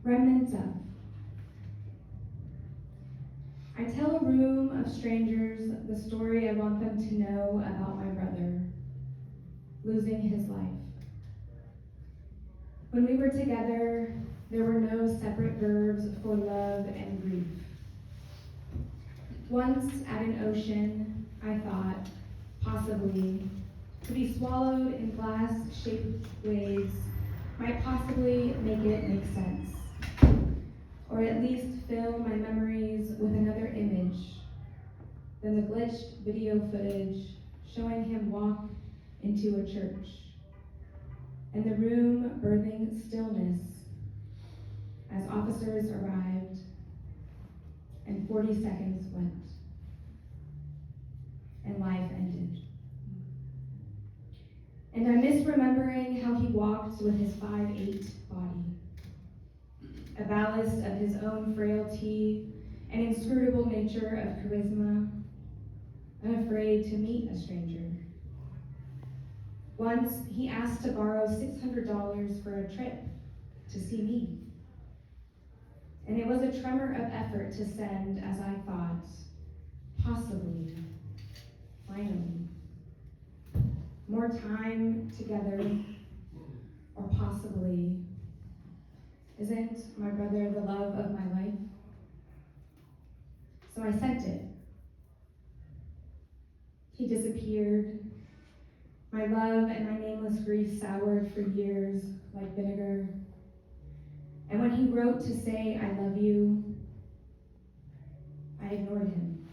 Remnants of. I tell a room of strangers the story I want them to know about my brother, losing his life. When we were together, there were no separate verbs for love and grief. Once at an ocean, I thought, possibly, to be swallowed in glass-shaped waves might possibly make it make sense, or at least fill my memories with another image than the glitched video footage showing him walk into a church, and the room birthing stillness as officers arrived and 40 seconds went, and life ended. And I miss remembering how he walked with his 5'8" body, a ballast of his own frailty and inscrutable nature of charisma, unafraid to meet a stranger. Once he asked to borrow $600 for a trip to see me. And it was a tremor of effort to send as I thought, possibly, finally, more time together, or possibly, isn't my brother the love of my life? So I sent it. He disappeared. My love and my nameless grief soured for years like vinegar. And when he wrote to say, I love you, I ignored him.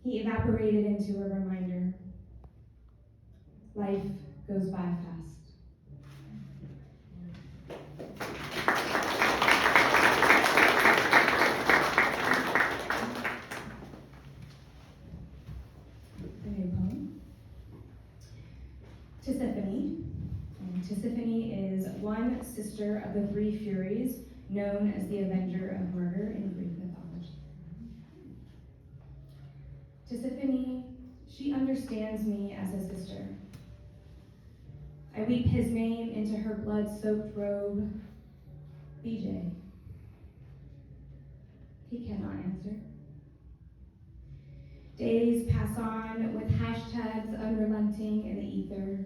He evaporated into a reminder. Life goes by fast. A new poem. Tisiphone. Tisiphone is one sister of the three Furies, known as the Avenger of Murder in Greek mythology. Tisiphone, she understands me as a sister. I weep his name into her blood-soaked robe, BJ. He cannot answer. Days pass on with hashtags unrelenting in the ether.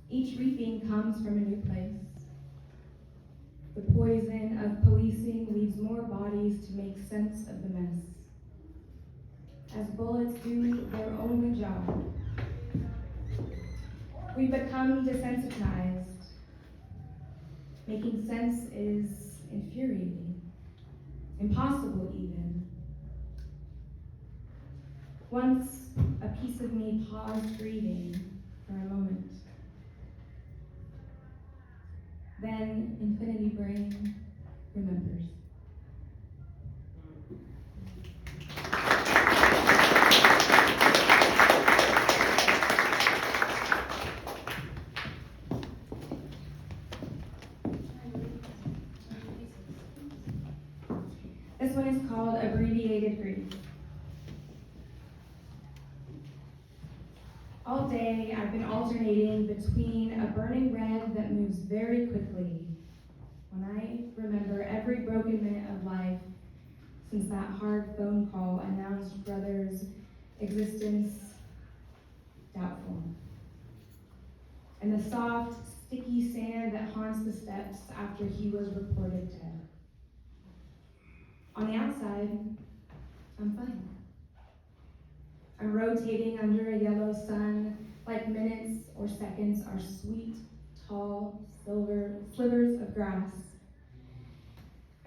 Each reaping comes from a new place. The poison of policing leaves more bodies to make sense of the mess. As bullets do their only job. We become desensitized. Making sense is infuriating, impossible even. Once a piece of me paused grieving for a moment. Then Infinity Brain remembers. This one is called Abbreviated Grief. All day, I've been alternating between a burning red that moves very quickly when I remember every broken minute of life since that hard phone call announced brother's existence doubtful. And the soft, sticky sand that haunts the steps after he was reported dead. On the outside, I'm fine. I'm rotating under a yellow sun, like minutes or seconds are sweet, tall, silver slivers of grass.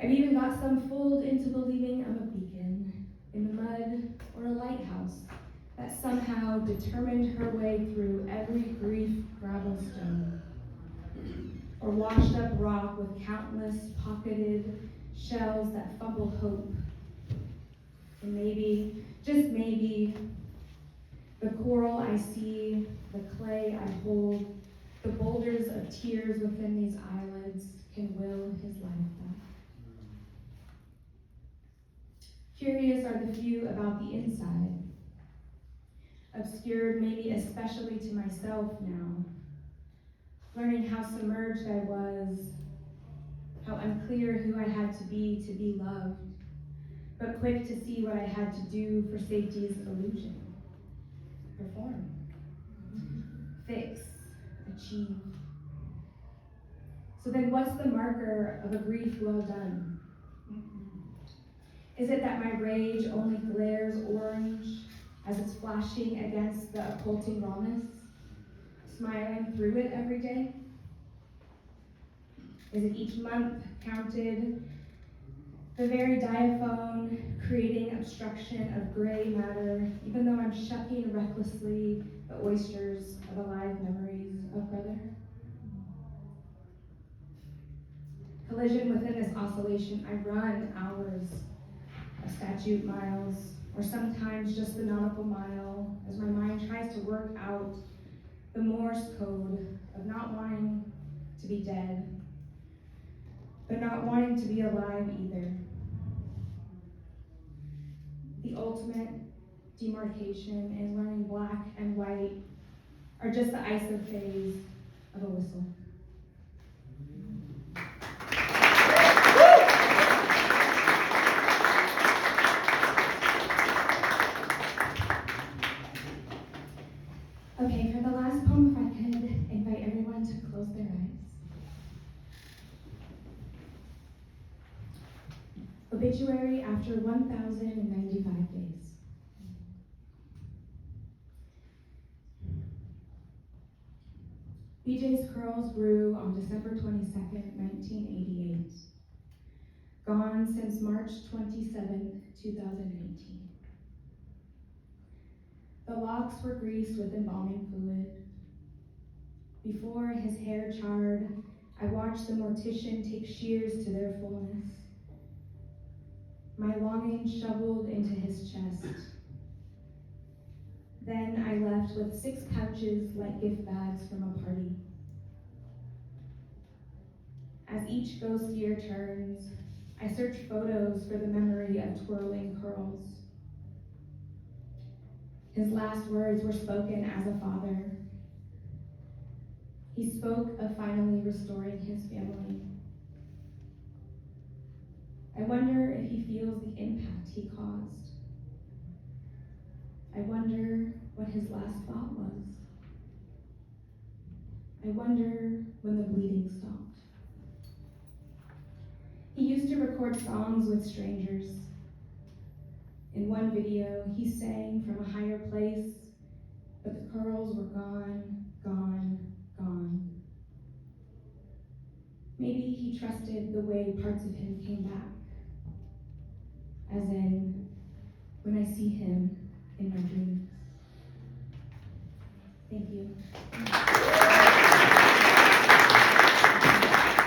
I've even got some fooled into believing I'm a beacon in the mud or a lighthouse that somehow determined her way through every grief gravel stone, or washed up rock with countless pocketed shells that fumble hope. And maybe, just maybe, the coral I see, the clay I hold, the boulders of tears within these eyelids can will his life back. Curious are the few about the inside, obscured maybe especially to myself now, learning how submerged I was how unclear who I had to be loved, but quick to see what I had to do for safety's illusion. Perform, fix, achieve. So then what's the marker of a grief well done? Is it that my rage only glares orange as it's flashing against the occulting rawness, smiling through it every day? Is it each month counted, the very diaphone creating obstruction of gray matter, even though I'm shucking recklessly the oysters of alive memories of brother? Collision within this oscillation, I run hours of statute miles, or sometimes just the nautical mile, as my mind tries to work out the Morse code of not wanting to be dead, but not wanting to be alive either. The ultimate demarcation in learning black and white are just the iso phase of a whistle. Okay, for the last poem, if I could invite everyone to close their eyes. Obituary after 1,095 days. BJ's curls grew on December 22nd, 1988. Gone since March 27th, 2018. The locks were greased with embalming fluid. Before his hair charred, I watched the mortician take shears to their fullness. My longing shoveled into his chest. Then I left with 6 pouches like gift bags from a party. As each ghost year turns, I search photos for the memory of twirling curls. His last words were spoken as a father. He spoke of finally restoring his family. I wonder if he feels the impact he caused. I wonder what his last thought was. I wonder when the bleeding stopped. He used to record songs with strangers. In one video, he sang from a higher place, but the curls were gone, gone, gone. Maybe he trusted the way parts of him came back, as in when I see him in my dreams. Thank you.